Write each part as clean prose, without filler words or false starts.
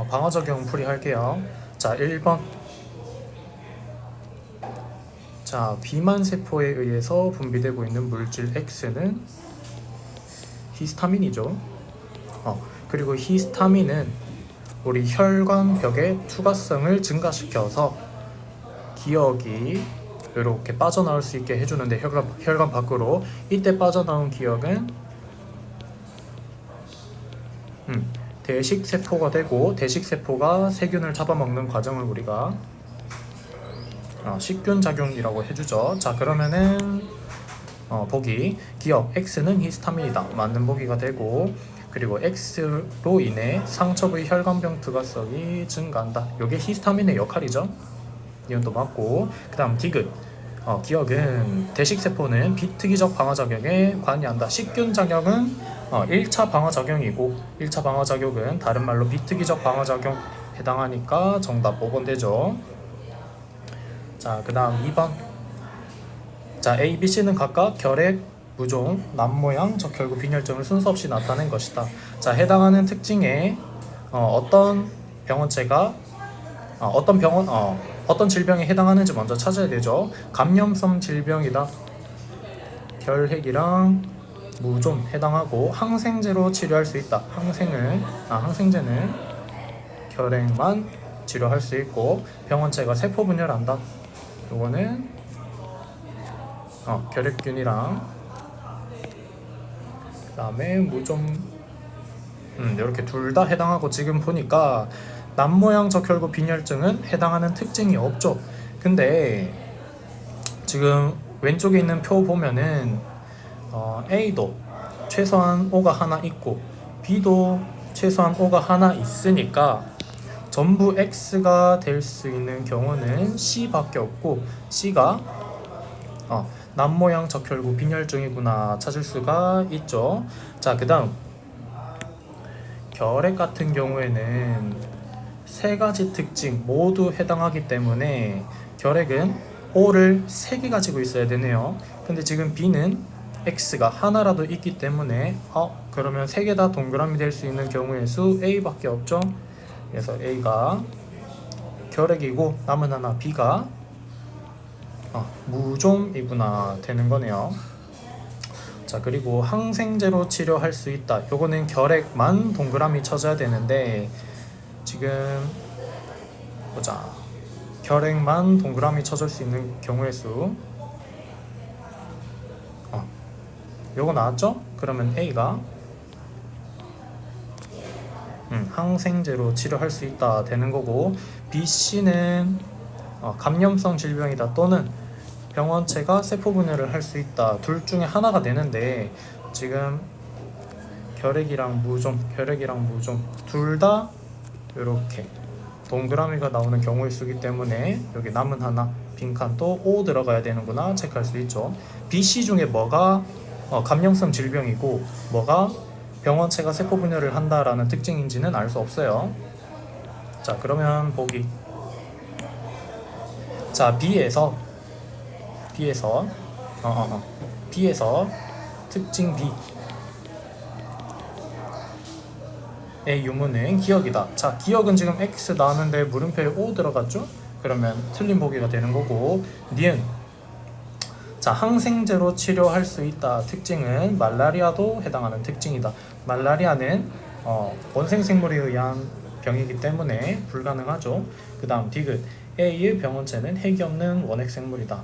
방어작용 풀이 할게요. 자, 1번. 자, 비만 세포에 의해서 분비되고 있는 물질 X는 히스타민이죠. 그리고 히스타민은 우리 혈관벽의 투과성을 증가시켜서 기억이 이렇게 빠져나올 수 있게 해주는데 혈관 밖으로 이때 빠져나온 기억은 대식세포가 되고 대식세포가 세균을 잡아먹는 과정을 우리가 식균작용이라고 해주죠. 자, 그러면은 보기 기억 X는 히스타민이다 맞는 보기가 되고, 그리고 X로 인해 상처부위 혈관병 투과성이 증가한다. 이게 히스타민의 역할이죠. 이건 또 맞고, 그 다음 디귿 기억은 대식세포는 비특이적 방어작용에 관여한다. 식균작용은 1차 방어작용이고 1차 방어작용은 다른 말로 비특이적 방어작용 해당하니까 정답 5번 되죠. 자, 그 다음 2번. 자, A, B, C는 각각 결핵, 무좀, 남모양, 적혈구 빈혈증을 순서 없이 나타낸 것이다. 자, 해당하는 특징에 어떤 병원체가 어떤 질병에 해당하는지 먼저 찾아야 되죠. 감염성 질병이다. 결핵이랑 무좀 해당하고 항생제로 치료할 수 있다. 항생제는 결핵만 치료할 수 있고 병원체가 세포 분열한다. 요거는 결핵균이랑 그 다음에 무좀 이렇게 둘 다 해당하고, 지금 보니까 남모양 적혈구 빈혈증은 해당하는 특징이 없죠. 근데 지금 왼쪽에 있는 표 보면은 A도 최소한 O가 하나 있고 B도 최소한 O가 하나 있으니까 전부 X가 될 수 있는 경우는 C밖에 없고, C가 남모양 적혈구 빈혈증이구나 찾을 수가 있죠. 자, 그 다음 결핵 같은 경우에는 세 가지 특징 모두 해당하기 때문에 결핵은 O를 3개 가지고 있어야 되네요. 근데 지금 B는 X가 하나라도 있기 때문에 그러면 3개 다 동그라미 될 수 있는 경우의 수 A밖에 없죠. 그래서 A가 결핵이고 남은 하나 B가 무좀이구나 되는 거네요. 자, 그리고 항생제로 치료할 수 있다. 요거는 결핵만 동그라미 쳐줘야 되는데 지금 보자. 결핵만 동그라미 쳐줄 수 있는 경우의 수 요거 나왔죠? 그러면 A가 항생제로 치료할 수 있다 되는 거고, B, C는 감염성 질병이다 또는 병원체가 세포 분열을 할 수 있다. 둘 중에 하나가 되는데 지금 결핵이랑 무좀 둘 다 이렇게 동그라미가 나오는 경우의 수기 때문에 여기 남은 하나 빈칸도 O 들어가야 되는구나 체크할 수 있죠. B, C 중에 뭐가 감염성 질병이고 뭐가 병원체가 세포 분열을 한다라는 특징인지는 알 수 없어요. 자, 그러면 보기. 자, B에서 특징 B 의 유무는 기억이다. 자, 기억은 지금 X 나왔는데 물음표에 O 들어갔죠? 그러면 틀린 보기가 되는 거고, 니은 자, 항생제로 치료할 수 있다. 특징은 말라리아도 해당하는 특징이다. 말라리아는 원생생물에 의한 병이기 때문에 불가능하죠. 그 다음 디귿 A의 병원체는 핵이 없는 원핵생물이다.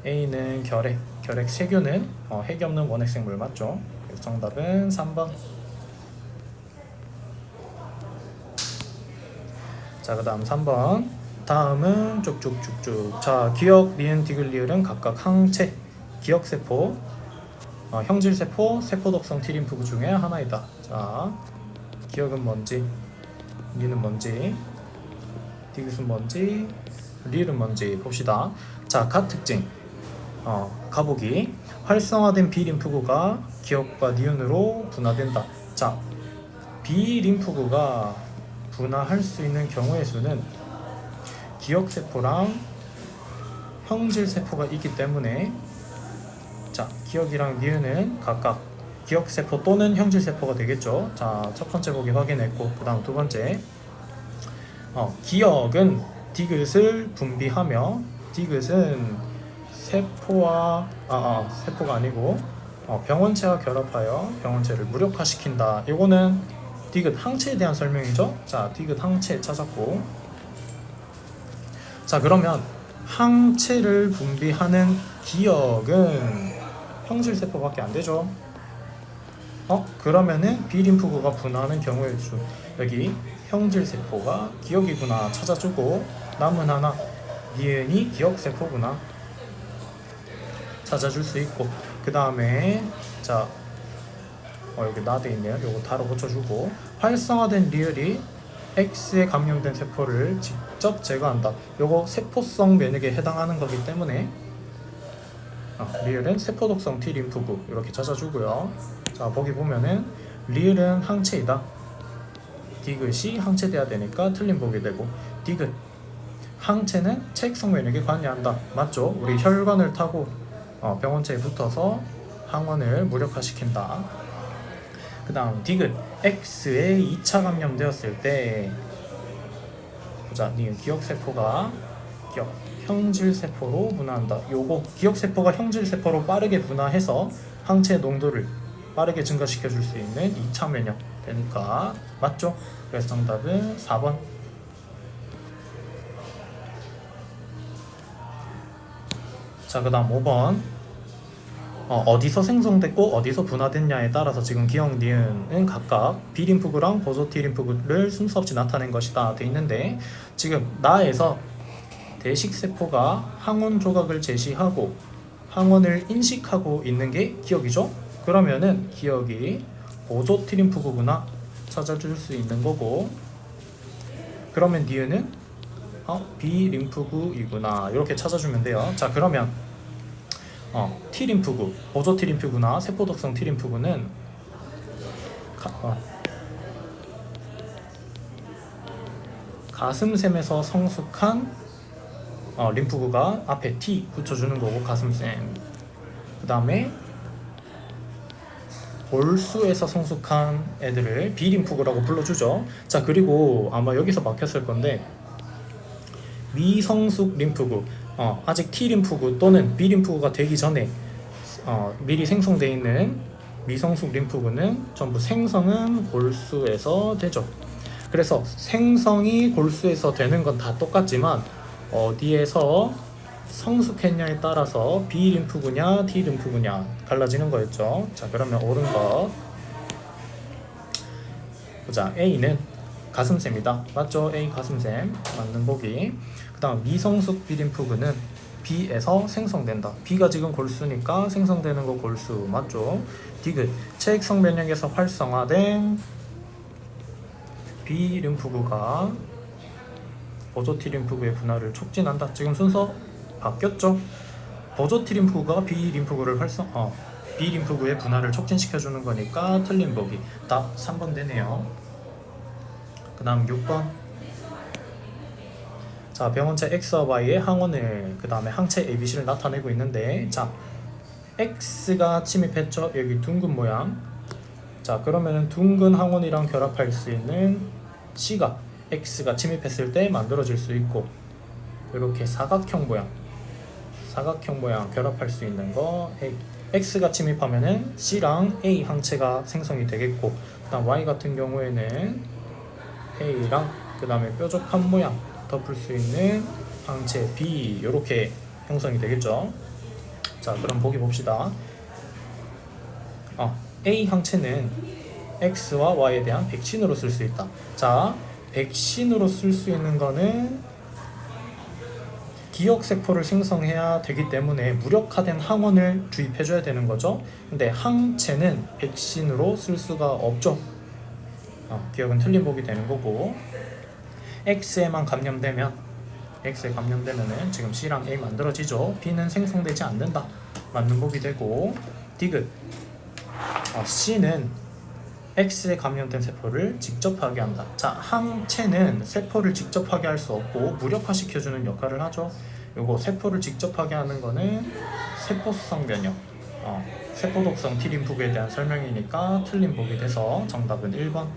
A는 결핵 세균은 핵이 없는 원핵생물 맞죠? 그래서 정답은 3번. 자, 그 다음 3번. 다음은 쭉쭉쭉쭉. 자, 기억, 니은, 디귿, 리을은 각각 항체, 기억세포, 형질세포, 세포독성 T림프구 중에 하나이다. 자, 기억은 뭔지, 니은 뭔지, 디귿은 뭔지, 리을은 뭔지 봅시다. 자, 각 특징. 가보기. 활성화된 B림프구가 기억과 니은으로 분화된다. 자, B림프구가 분화할 수 있는 경우의 수는 기억세포랑 형질세포가 있기 때문에, 자, 기억이랑 니은은 각각 기억세포 또는 형질세포가 되겠죠. 자, 첫 번째 보기 확인했고, 그 다음 두 번째 기억은 디귿을 분비하며, 디귿은 세포가 아니고 병원체와 결합하여 병원체를 무력화시킨다. 이거는 디귿 항체에 대한 설명이죠. 자, 디귿 항체 찾았고, 자 그러면 항체를 분비하는 기억은 형질세포밖에 안 되죠. 그러면은 B림프구가 분화하는 경우에 여기 형질세포가 기억이구나 찾아주고, 남은 하나 니은이 기억세포구나 찾아줄 수 있고, 그 다음에 자 여기 나돼 있네요. 요거 다로 고쳐주고, 활성화된 리을이 X에 감염된 세포를 직접 제거한다. 요거 세포성 면역에 해당하는 거기 때문에 리을은 세포독성 T 림프구 이렇게 찾아주고요. 자 보기 보면은 리을은 항체이다. 디귿이 항체돼야 되니까 틀린 보기 되고, 디귿 항체는 체액성 면역에 관여한다. 맞죠? 우리 혈관을 타고 병원체에 붙어서 항원을 무력화시킨다. 그 다음 디귿 X에 2차 감염되었을 때, 보자, 니은 기억세포가 형질세포로 분화한다. 요거 기억세포가 형질세포로 빠르게 분화해서 항체 농도를 빠르게 증가시켜 줄 수 있는 2차 면역 되니까 맞죠? 그래서 정답은 4번. 자, 그 다음 5번. 어디서 생성됐고 어디서 분화됐냐에 따라서 지금 기억 니은은 각각 B림프구랑 보조 T림프구를 순서 없이 나타낸 것이다 돼 있는데, 지금 나에서 대식세포가 항원 조각을 제시하고 항원을 인식하고 있는 게 기억이죠. 그러면은 기억이 보조 T림프구구나 찾아줄 수 있는 거고, 그러면 니은은 B림프구이구나 이렇게 찾아주면 돼요. 자 그러면 T림프구, 보조 T림프구나 세포독성 T림프구는 가슴샘에서 성숙한 림프구가 앞에 T 붙여주는 거고, 가슴샘. 그 다음에 골수에서 성숙한 애들을 B림프구라고 불러주죠. 자 그리고 아마 여기서 막혔을 건데, 미성숙 림프구, 아직 T림프구 또는 B림프구가 되기 전에 미리 생성되어 있는 미성숙 림프구는 전부 생성은 골수에서 되죠. 그래서 생성이 골수에서 되는 건 다 똑같지만 어디에서 성숙했냐에 따라서 B림프구냐 T림프구냐 갈라지는 거였죠. 자 그러면 옳은 거 보자. A는 가슴샘이다. 맞죠? A 가슴샘 맞는 보기. 그 다음 미성숙 B림프구는 B에서 생성된다. B가 지금 골수니까 생성되는 거 골수 맞죠? 디귿 체액성 면역에서 활성화된 B림프구가 보조 T림프구의 분화를 촉진한다. 지금 순서 바뀌었죠? 보조 T림프구가 B림프구의 분화를 촉진시켜주는 거니까 틀린 보기. 답 3번 되네요. 그 다음 6번. 자 병원체 X와 Y의 항원을, 그 다음에 항체 ABC를 나타내고 있는데, 자 X가 침입했죠. 여기 둥근 모양. 자 그러면은 둥근 항원이랑 결합할 수 있는 C가 X가 침입했을 때 만들어질 수 있고, 이렇게 사각형 모양 결합할 수 있는 거 A. X가 침입하면은 C랑 A 항체가 생성이 되겠고, 그 다음 Y 같은 경우에는 A랑 그 다음에 뾰족한 모양 덮을 수 있는 항체 B 이렇게 형성이 되겠죠. 자 그럼 보기 봅시다. A 항체는 X와 Y에 대한 백신으로 쓸 수 있다. 자 백신으로 쓸 수 있는 거는 기억세포를 생성해야 되기 때문에 무력화된 항원을 주입해줘야 되는 거죠. 근데 항체는 백신으로 쓸 수가 없죠. 기억은 틀린 보기 되는 거고, X에만 감염되면은 지금 C랑 A 만들어지죠. B는 생성되지 않는다. 맞는 보기 되고, 디귿 C는 X에 감염된 세포를 직접 파괴한다. 자 항체는 세포를 직접 파괴할 수 없고 무력화시켜주는 역할을 하죠. 요거 세포를 직접 파괴하는 거는 세포성 면역, 세포독성 T림프구에 대한 설명이니까 틀린 보기 돼서 정답은 1번.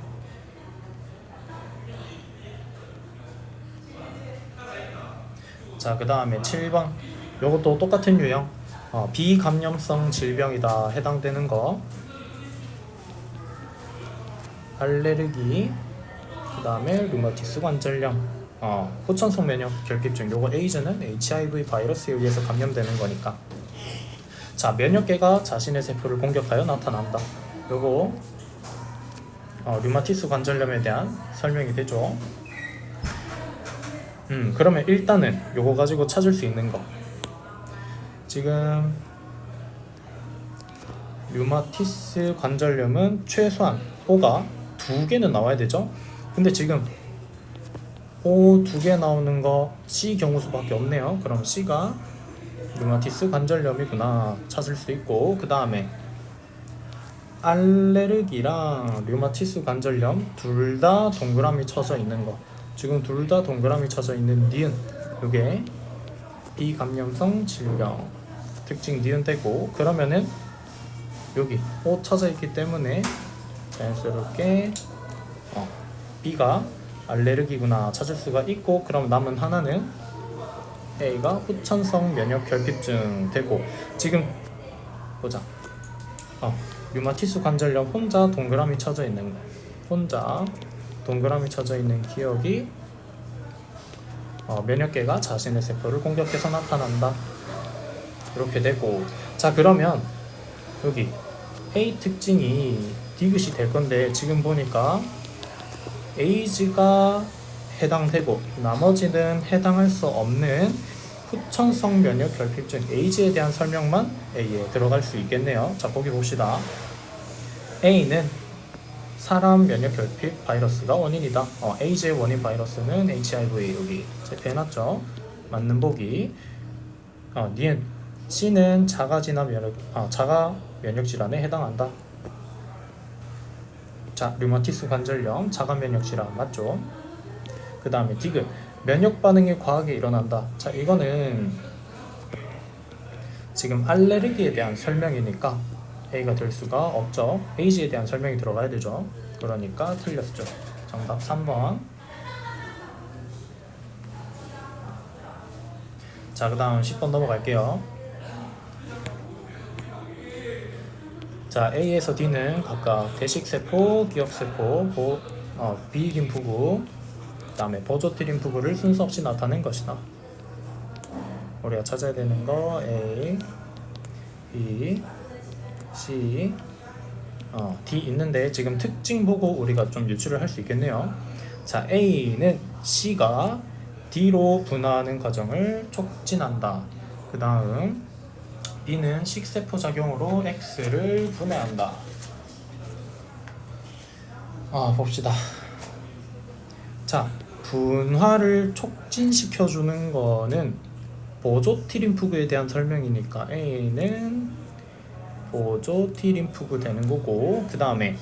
자, 그 다음에 7번. 요것도 똑같은 유형. 비감염성 질병이다 해당되는 거. 알레르기, 그 다음에 류마티스 관절염, 후천성 면역 결핍증. 요거 에이즈는 HIV 바이러스에 의해서 감염되는 거니까. 자, 면역계가 자신의 세포를 공격하여 나타난다. 요거 류마티스 관절염에 대한 설명이 되죠. 그러면 일단은 요거 가지고 찾을 수 있는 거, 지금 류마티스 관절염은 최소한 O가 2개는 나와야 되죠. 근데 지금 O 2개 나오는 거 C 경우수밖에 없네요. 그럼 C가 류마티스 관절염이구나 찾을 수 있고, 그 다음에 알레르기랑 류마티스 관절염 둘 다 동그라미 쳐져 있는 거, 지금 둘 다 동그라미 쳐져 있는 니은, 요게 비감염성 질병 특징 니은 되고, 그러면은 여기 O 쳐져 있기 때문에 자연스럽게 B가 알레르기구나 찾을 수가 있고, 그럼 남은 하나는 A가 후천성 면역 결핍증 되고, 지금 보자. 류마티스 관절염 혼자 동그라미 쳐져 있는 거, 혼자 동그라미 쳐져 있는 기억이 면역계가 자신의 세포를 공격해서 나타난다 이렇게 되고. 자, 그러면 여기 A 특징이 디귿이 될 건데, 지금 보니까 에이즈가 해당되고 나머지는 해당할 수 없는 후천성 면역 결핍증, 에이즈에 대한 설명만 A에 들어갈 수 있겠네요. 자, 보기 봅시다. A는 사람 면역 결핍 바이러스가 원인이다. 에이즈의 원인 바이러스는 HIV, 여기 제패 해놨죠. 맞는 보기. 니은 C는 자가 면역 질환에 해당한다. 자, 류마티스 관절염 자가 면역 질환 맞죠? 그 다음에 디귿 면역 반응이 과하게 일어난다. 자, 이거는 지금 알레르기에 대한 설명이니까 A가 될 수가 없죠. 에이즈에 대한 설명이 들어가야 되죠. 그러니까 틀렸죠. 정답 3번. 자, 그 다음 10번 넘어갈게요. 자, A에서 D는 각각 대식세포, 기억세포, 비림프구, 그 다음에 보조티림프구를 순서 없이 나타낸 것이다. 우리가 찾아야 되는 거 A, B, C, D 있는데, 지금 특징 보고 우리가 좀 유추를 할 수 있겠네요. 자, A는 C가 D로 분화하는 과정을 촉진한다. 그 다음 B는 식세포 작용으로 X를 분해한다. 봅시다. 자, 분화를 촉진시켜주는 거는 보조 T림프구에 대한 설명이니까 A는 보조 T림프구 되는 거고, 그 다음에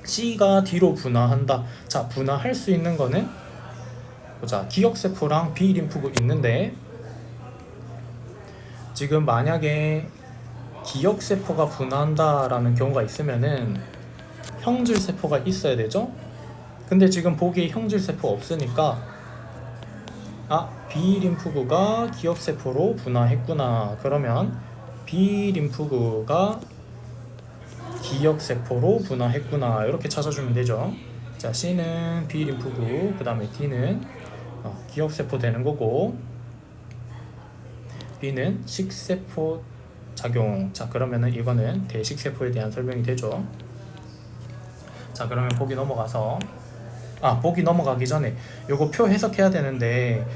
C가 D로 분화한다. 자, 분화할 수 있는 거는 보자. 기억세포랑 B림프구 있는데, 지금 만약에 기억세포가 분화한다라는 경우가 있으면은 형질세포가 있어야 되죠? 근데 지금 보기에 형질세포 없으니까 B림프구가 기억세포로 분화했구나. 그러면 B림프구가 기억세포로 분화했구나 이렇게 찾아주면 되죠. 자, C는 B림프구, 그 다음에 D는 기억세포 되는 거고, B는 식세포 작용. 자, 그러면은 이거는 대식세포에 대한 설명이 되죠. 자, 그러면 보기 넘어가서 보기 넘어가기 전에 요거 표 해석해야 되는데,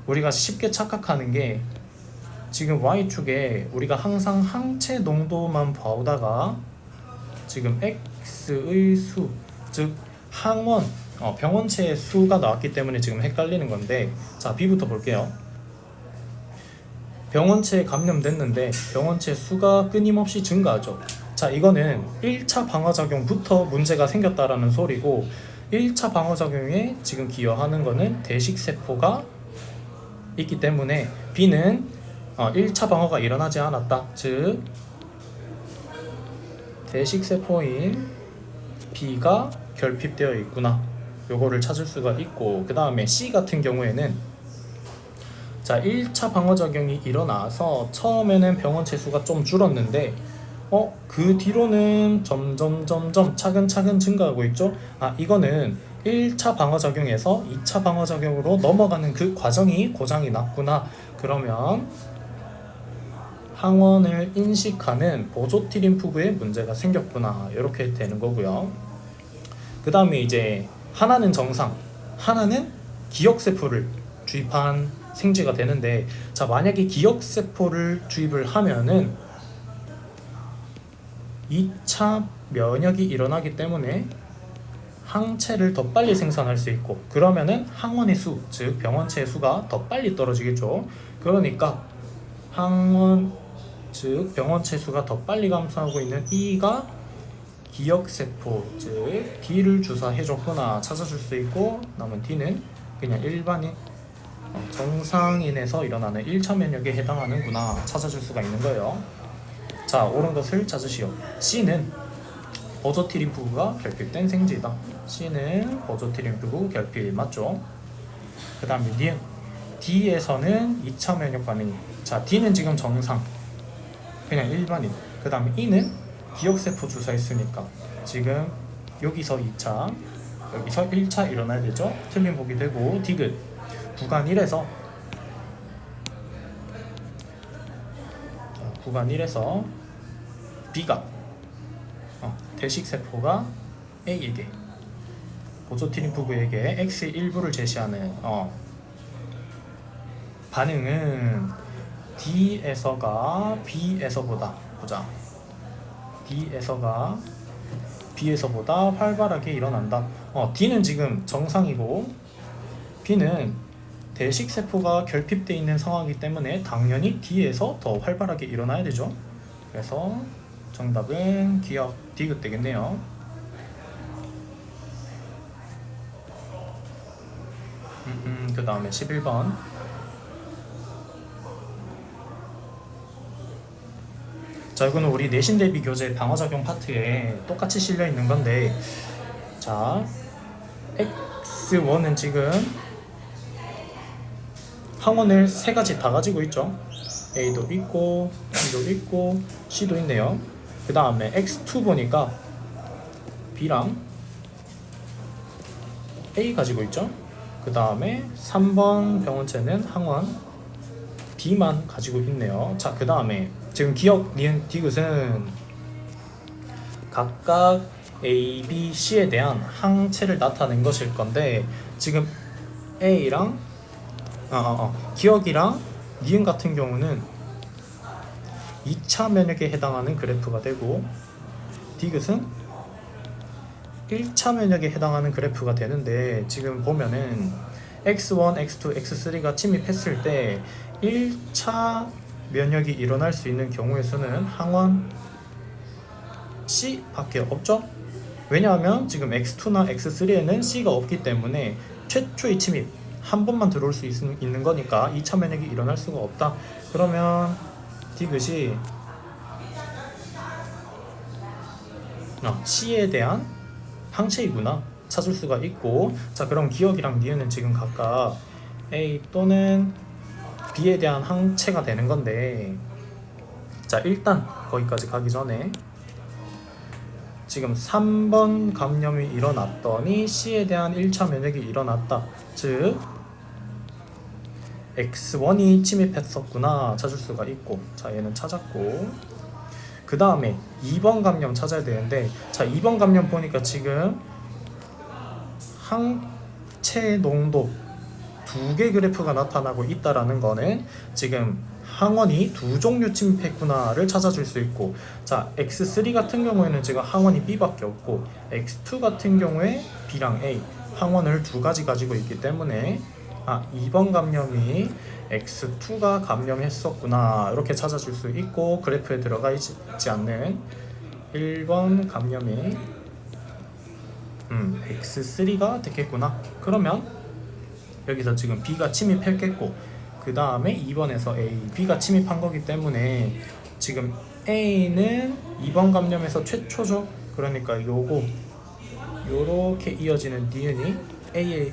우리가 쉽게 착각하는 게, 지금 Y축에 우리가 항상 항체 농도만 봐오다가 지금 X의 수, 즉 항원, 병원체의 수가 나왔기 때문에 지금 헷갈리는 건데, 자, B부터 볼게요. 병원체에 감염됐는데 병원체 수가 끊임없이 증가하죠. 자, 이거는 1차 방어작용부터 문제가 생겼다라는 소리고, 1차 방어작용에 지금 기여하는 거는 대식세포가 있기 때문에 B는 1차 방어가 일어나지 않았다. 즉 대식세포인 B가 결핍되어 있구나. 요거를 찾을 수가 있고, 그 다음에 C 같은 경우에는 자, 1차 방어작용이 일어나서 처음에는 병원체 수가 좀 줄었는데 그 뒤로는 점점 차근차근 증가하고 있죠. 이거는 1차 방어작용에서 2차 방어작용으로 넘어가는 그 과정이 고장이 났구나. 그러면 항원을 인식하는 보조티림프구에 문제가 생겼구나. 이렇게 되는 거고요. 그 다음에 이제 하나는 정상, 하나는 기억세포를 주입한 생쥐가 되는데, 자, 만약에 기억세포를 주입을 하면은 2차 면역이 일어나기 때문에 항체를 더 빨리 생산할 수 있고, 그러면은 항원의 수, 즉 병원체의 수가 더 빨리 떨어지겠죠. 그러니까 항원, 즉 병원체 수가 더 빨리 감소하고 있는 E가 기억세포, 즉 D를 주사해줬구나 찾아줄 수 있고, 남은 D는 그냥 일반인 정상인에서 일어나는 1차 면역에 해당하는구나 찾아줄 수가 있는 거예요. 자, 옳은 것을 찾으시오. C는 보조티림프구가 결핍된 생쥐다. C는 보조티림프구 결핍 맞죠? 그 다음에 니은 D에서는 2차 면역 반응이. 자, D는 지금 정상, 그냥 일반인. 그 다음에 E는 기억세포 주사했으니까 지금 여기서 2차, 여기서 1차 일어나야 되죠? 틀린 보기 되고, 디귿 구간 1에서 구간 1에서 B가 대식세포가 A에게, 보조티림프구에게 X의 일부를 제시하는 반응은 D에서가 B에서보다, 보자, D에서가 B에서보다 활발하게 일어난다. D는 지금 정상이고 B는 대식세포가 결핍되어 있는 상황이기 때문에 당연히 D에서 더 활발하게 일어나야 되죠. 그래서 정답은 기억 디귿 되겠네요. 그 다음에 11번. 자, 이거는 우리 내신 대비 교재 방어작용 파트에 똑같이 실려 있는 건데, 자, X1은 지금 항원을 세 가지 다 가지고 있죠. A도 있고 B도 있고 C도 있네요. 그 다음에 X2 보니까 B랑 A 가지고 있죠. 그 다음에 3번 병원체는 항원 B만 가지고 있네요. 자, 그 다음에 지금 기억, 니은, 디귿은 각각 A, B, C에 대한 항체를 나타낸 것일 건데, 지금 A랑 기억이랑 니은 같은 경우는 2차 면역에 해당하는 그래프가 되고, 디귿은 1차 면역에 해당하는 그래프가 되는데, 지금 보면은 X1, X2, X3가 침입했을 때 1차 면역이 일어날 수 있는 경우의 수는 항원 C 밖에 없죠? 왜냐하면 지금 X2나 X3에는 C가 없기 때문에 최초의 침입 한 번만 들어올 수 있는 거니까 2차 면역이 일어날 수가 없다. 그러면 디귿이 C에 대한 항체이구나 찾을 수가 있고, 자, 그럼 기억이랑 니은은 지금 각각 A 또는 B에 대한 항체가 되는 건데, 자, 일단 거기까지 가기 전에 지금 3번 감염이 일어났더니 C에 대한 1차 면역이 일어났다. 즉 X1이 침입했었구나 찾을 수가 있고, 자, 얘는 찾았고, 그 다음에 2번 감염 찾아야 되는데, 자, 2번 감염 보니까 지금 항체 농도 2개 그래프가 나타나고 있다라는 거는 지금 항원이 2종류 침입했구나를 찾아줄 수 있고, 자, X3 같은 경우에는 지금 항원이 B밖에 없고, X2 같은 경우에 B랑 A 항원을 2가지 가지고 있기 때문에 2번 감염이 X2가 감염했었구나 이렇게 찾아줄 수 있고, 그래프에 들어가 있지 않는 1번 감염이 X3가 됐겠구나. 그러면 여기서 지금 B가 침입했겠고, 그 다음에 2번에서 A, B가 침입한 거기 때문에 지금 A는 2번 감염에서 최초죠. 그러니까 요거 요렇게 이어지는 니은이 A에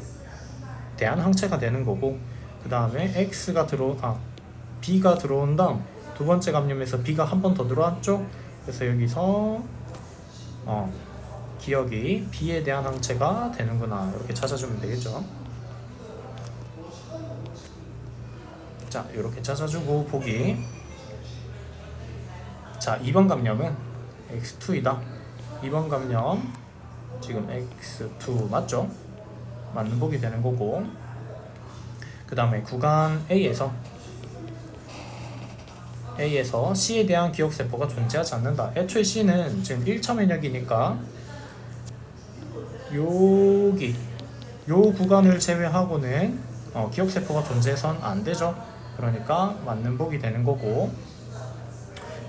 대한 항체가 되는 거고, 그 다음에 B가 들어온 다음 두 번째 감염에서 B가 한 번 더 들어왔죠. 그래서 여기서 기억이 B에 대한 항체가 되는구나 이렇게 찾아주면 되겠죠. 자, 이렇게 찾아주고 보기. 자, 2번 감염은 X2이다. 2번 감염 지금 X2 맞죠? 맞는 보기 되는 거고, 그 다음에 구간 A에서 C에 대한 기억세포가 존재하지 않는다. 애초에 C는 지금 1차 면역이니까 여기 요 구간을 제외하고는 기억세포가 존재해선 안 되죠. 그러니까 맞는 보기 되는 거고,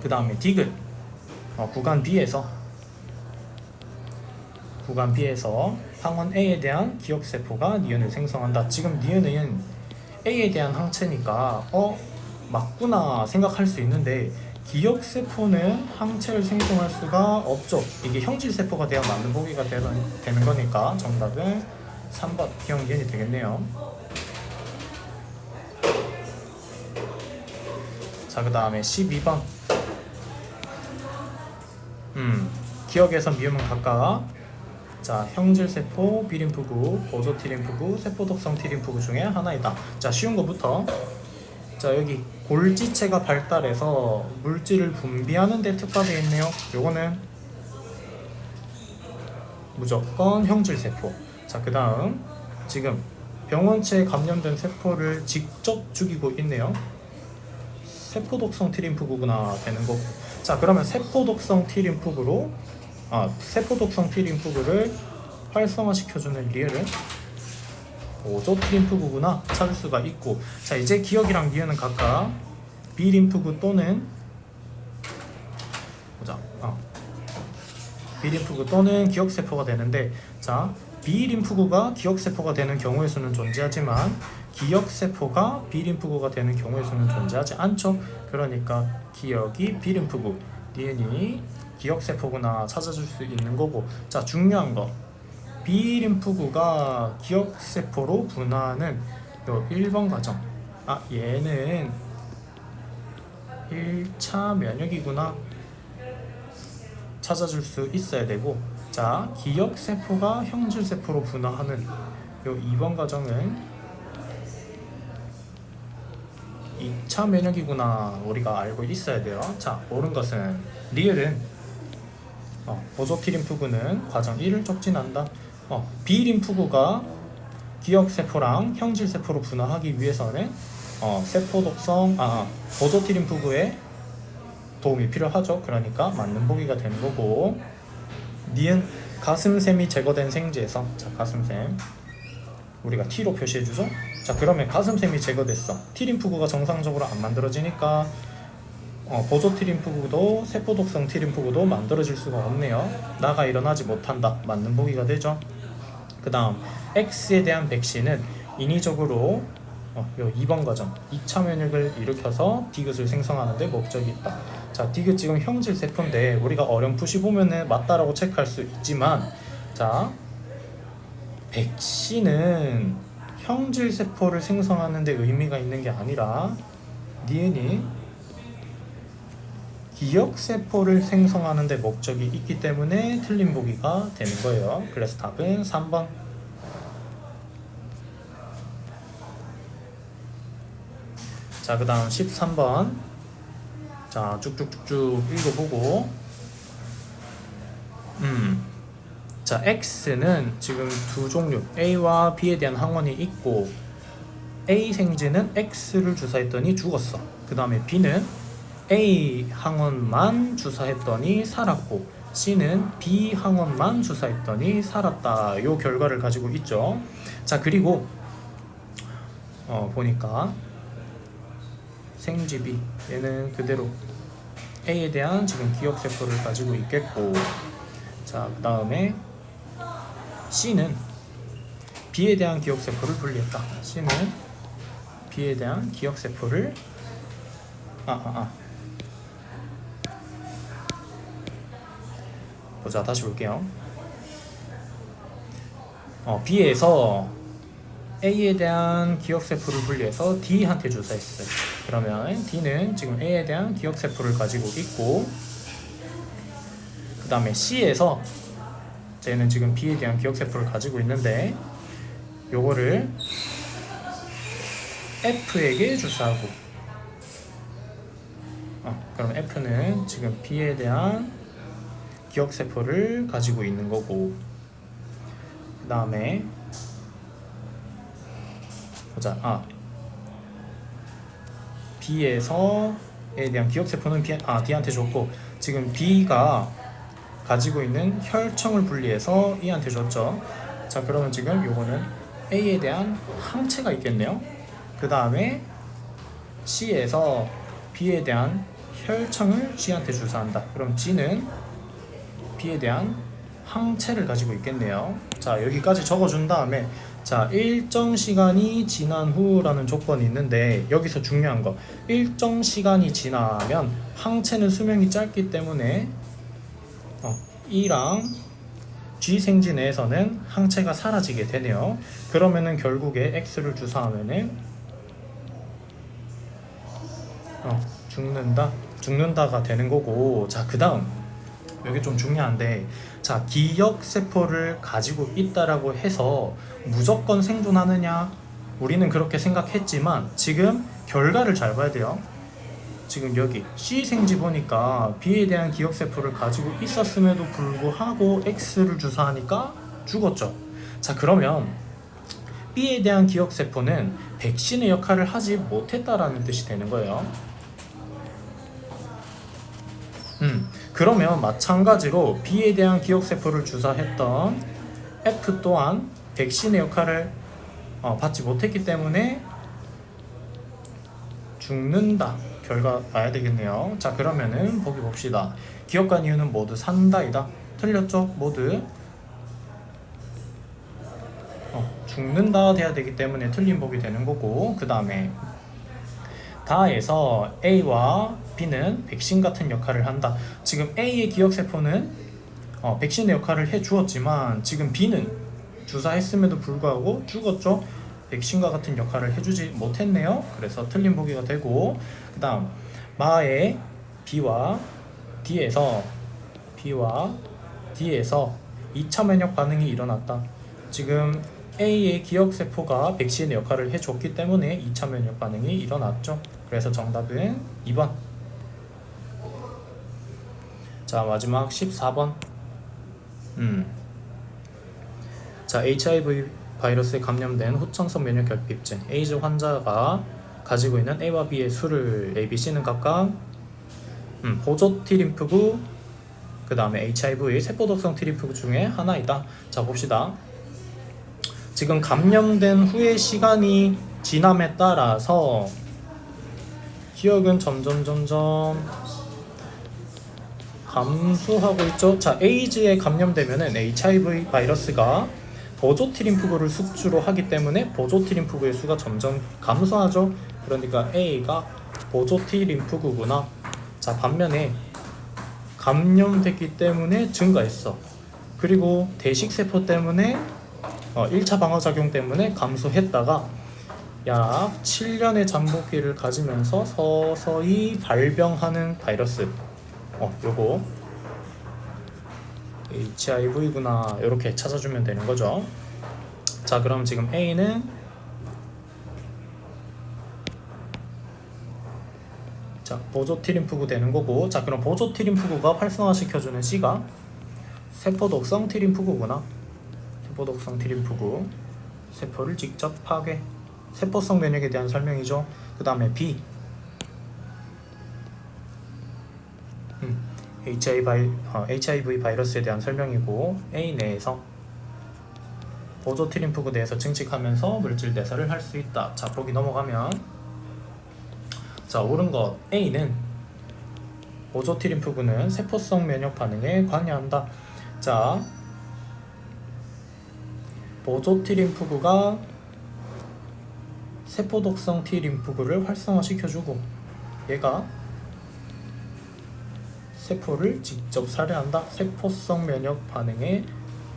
그 다음에 디귿 구간 B에서 항원 A에 대한 기억세포가 니은을 생성한다. 지금 니은은 A에 대한 항체니까 맞구나 생각할 수 있는데 기억세포는 항체를 생성할 수가 없죠. 이게 형질세포가 돼야 맞는 보기가 되는 거니까 정답은 3번 기억 니은이 되겠네요. 자, 그 다음에 12번 기억에서 미음은 각각 자, 형질세포, B림프구, 보조T림프구, 세포독성 T림프구 중에 하나이다. 자, 쉬운 거부터. 자, 여기 골지체가 발달해서 물질을 분비하는 데 특화되어 있네요. 요거는 무조건 형질세포. 자, 그 다음 지금 병원체에 감염된 세포를 직접 죽이고 있네요. 세포독성 T림프구구나 되는 거고. 자, 그러면 세포독성 T림프구를 활성화시켜주는 리을은 보조T림프구구나 찾을 수가 있고, 자, 이제 기억이랑 니은은 각각 B림프구 또는 B림프구 또는 기억세포가 되는데, 자, B림프구가 기억세포가 되는 경우의 수는 존재하지만 기억세포가 B림프구가 되는 경우의 수는 존재하지 않죠. 그러니까 기억이 B림프구, 니은이 기억세포구나 찾아줄 수 있는 거고. 자, 중요한 거 B림프구가 기억세포로 분화하는 요 1번 과정. 얘는 1차 면역이구나 찾아줄 수 있어야 되고, 자, 기억세포가 형질세포로 분화하는 요 2번 과정은 2차 면역이구나 우리가 알고 있어야 돼요. 자, 옳은 것은 리을은 보조T림프구는 과정 1을 촉진한다. B림프구가 기억세포랑 형질세포로 분화하기 위해서는 세포독성 보조T림프구의 도움이 필요하죠. 그러니까 맞는 보기가 되는 거고, 니은 가슴샘이 제거된 생지에서, 자, 가슴샘 우리가 T로 표시해주죠. 자, 그러면 가슴샘이 제거됐어. T림프구가 정상적으로 안 만들어지니까 보조T림프구도 세포독성 T림프구도 만들어질 수가 없네요. 나가 일어나지 못한다. 맞는 보기가 되죠. 그 다음 X에 대한 백신은 인위적으로 요 2번 과정 2차 면역을 일으켜서 디귿을 생성하는 데 목적이 있다. 자, 디귿 지금 형질세포인데 우리가 어렴풋이 보면은 맞다라고 체크할 수 있지만, 자, 백신은 형질세포를 생성하는 데 의미가 있는 게 아니라 니은이 기억세포를 생성하는 데 목적이 있기 때문에 틀린 보기가 되는 거예요. 그래서 답은 3번. 자, 그 다음 13번. 자, 쭉쭉쭉쭉 읽어보고. 자, X는 지금 두 종류 A와 B에 대한 항원이 있고, A 생쥐는 X를 주사했더니 죽었어. 그 다음에 B는 A 항원만 주사했더니 살았고, C는 B 항원만 주사했더니 살았다. 요 결과를 가지고 있죠. 자, 그리고 보니까 생쥐 B 얘는 그대로 A에 대한 지금 기억세포를 가지고 있겠고, 자, 그 다음에 C는 B에 대한 기억세포를 분리했다. C는 B에 대한 기억세포를 보자, 다시 볼게요. B에서 A에 대한 기억세포를 분리해서 D한테 주사했어요. 그러면 D는 지금 A에 대한 기억세포를 가지고 있고, 그 다음에 C에서 쟤는 지금 B에 대한 기억세포를 가지고 있는데, 요거를 F에게 주사하고, 그럼 F는 지금 B에 대한 기억세포를 가지고 있는 거고, 그 다음에 보자. B에서에 대한 기억세포는 D한테 줬고, 지금 B가 가지고 있는 혈청을 분리해서 E한테 줬죠. 자, 그러면 지금 요거는 A에 대한 항체가 있겠네요. 그 다음에 C에서 B에 대한 혈청을 G한테 주사한다. 그럼 G는 B에 대한 항체를 가지고 있겠네요. 자, 여기까지 적어준 다음에, 자, 일정 시간이 지난 후라는 조건이 있는데, 여기서 중요한 거, 일정 시간이 지나면 항체는 수명이 짧기 때문에 E랑 G 생지 내에서는 항체가 사라지게 되네요. 그러면은 결국에 X를 주사하면은 죽는다가 되는 거고. 자, 그 다음 여기 좀 중요한데, 자, 기억세포를 가지고 있다라고 해서 무조건 생존하느냐, 우리는 그렇게 생각했지만 지금 결과를 잘 봐야 돼요. 지금 여기 C 생지 보니까 B에 대한 기억세포를 가지고 있었음에도 불구하고 X를 주사하니까 죽었죠. 자, 그러면 B에 대한 기억세포는 백신의 역할을 하지 못했다라는 뜻이 되는 거예요. 그러면 마찬가지로 B에 대한 기억세포를 주사했던 F 또한 백신의 역할을 받지 못했기 때문에 죽는다. 결과 봐야 되겠네요. 자, 그러면은 보기 봅시다. 기억관 이유는 모두 산다이다. 틀렸죠? 모두 죽는다 돼야 되기 때문에 틀린 보기 되는 거고, 그 다음에 다에서 A와 B는 백신 같은 역할을 한다. 지금 A의 기억세포는 백신의 역할을 해주었지만 지금 B는 주사했음에도 불구하고 죽었죠. 백신과 같은 역할을 해주지 못했네요. 그래서 틀린 보기가 되고, 그 다음 마의 B와 D에서 2차 면역 반응이 일어났다. 지금 A의 기억세포가 백신의 역할을 해줬기 때문에 2차 면역 반응이 일어났죠. 그래서 정답은 2번. 자, 마지막 14번. 자, HIV 바이러스에 감염된 후천성 면역 결핍증 에이즈 환자가 가지고 있는 A와 B의 수를 A, B, C는 각각 보조 T림프구, 그 다음에 HIV 세포독성 T림프구 중에 하나이다. 자, 봅시다. 지금 감염된 후의 시간이 지남에 따라서 기억은 점점 감소하고 있죠. 자, 에이즈에 감염되면은 HIV 바이러스가 보조 T림프구를 숙주로 하기 때문에 보조 T림프구의 수가 점점 감소하죠. 그러니까 A가 보조 T림프구구나. 자, 반면에 감염됐기 때문에 증가했어. 그리고 대식세포 때문에 1차 방어작용 때문에 감소했다가 약 7년의 잠복기를 가지면서 서서히 발병하는 바이러스. 요거 HIV구나. 이렇게 찾아주면 되는 거죠. 자, 그럼 지금 A는 보조 T림프구 되는 거고, 자, 그럼 보조 T림프구가 활성화시켜주는 C가 세포독성 T림프구구나. 세포독성 T림프구, 세포를 직접 파괴, 세포성 면역에 대한 설명이죠. 그 다음에 B, HIV 바이러스에 대한 설명이고, A 내에서 보조 T림프구 내에서 증식하면서 물질 대사를 할 수 있다. 자, 보기 넘어가면, 자, 옳은 것 A는 보조 T림프구는 세포성 면역 반응에 관여한다. 자, 보조 T림프구가 세포독성 T림프구를 활성화시켜주고, 얘가 세포를 직접 살해한다. 세포성 면역 반응에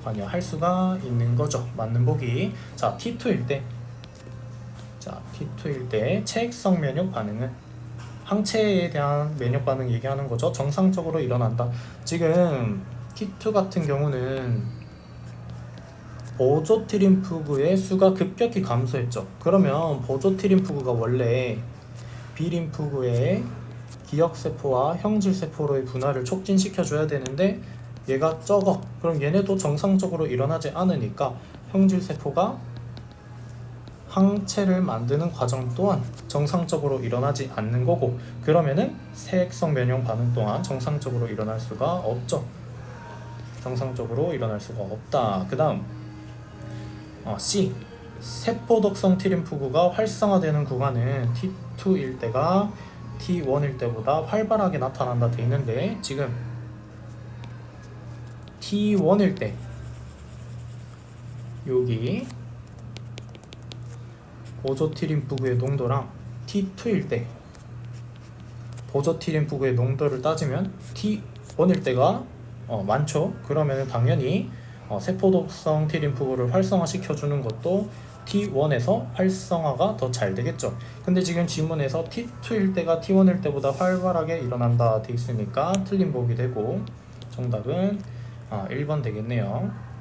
관여할 수가 있는 거죠. 맞는 보기. 자, T2일 때 자, T2일 때 체액성 면역 반응은 항체에 대한 면역 반응 얘기하는 거죠. 정상적으로 일어난다. 지금 T2 같은 경우는 보조티림프구의 수가 급격히 감소했죠. 그러면 보조티림프구가 원래 B림프구의 기억세포와 형질세포로의 분할을 촉진시켜줘야 되는데 얘가 적어. 그럼 얘네도 정상적으로 일어나지 않으니까 형질세포가 항체를 만드는 과정 또한 정상적으로 일어나지 않는 거고, 그러면은 세액성 면역 반응 또한 정상적으로 일어날 수가 없죠. 정상적으로 일어날 수가 없다. 그 다음 C. 세포독성 T림프구가 활성화되는 구간은 T2일 때가 T1일 때보다 활발하게 나타난다 돼 있는데, 지금 T1일 때 여기 보조 T림프구의 농도랑 T2일 때 보조 T림프구의 농도를 따지면 T1일 때가 많죠. 그러면 당연히 세포독성 T림프구를 활성화시켜주는 것도 T1에서 활성화가 더 잘 되겠죠. 근데 지금 지문에서 T2일 때가 T1일 때보다 활발하게 일어난다 돼 있으니까 틀린 보기 되고, 정답은 1번 되겠네요.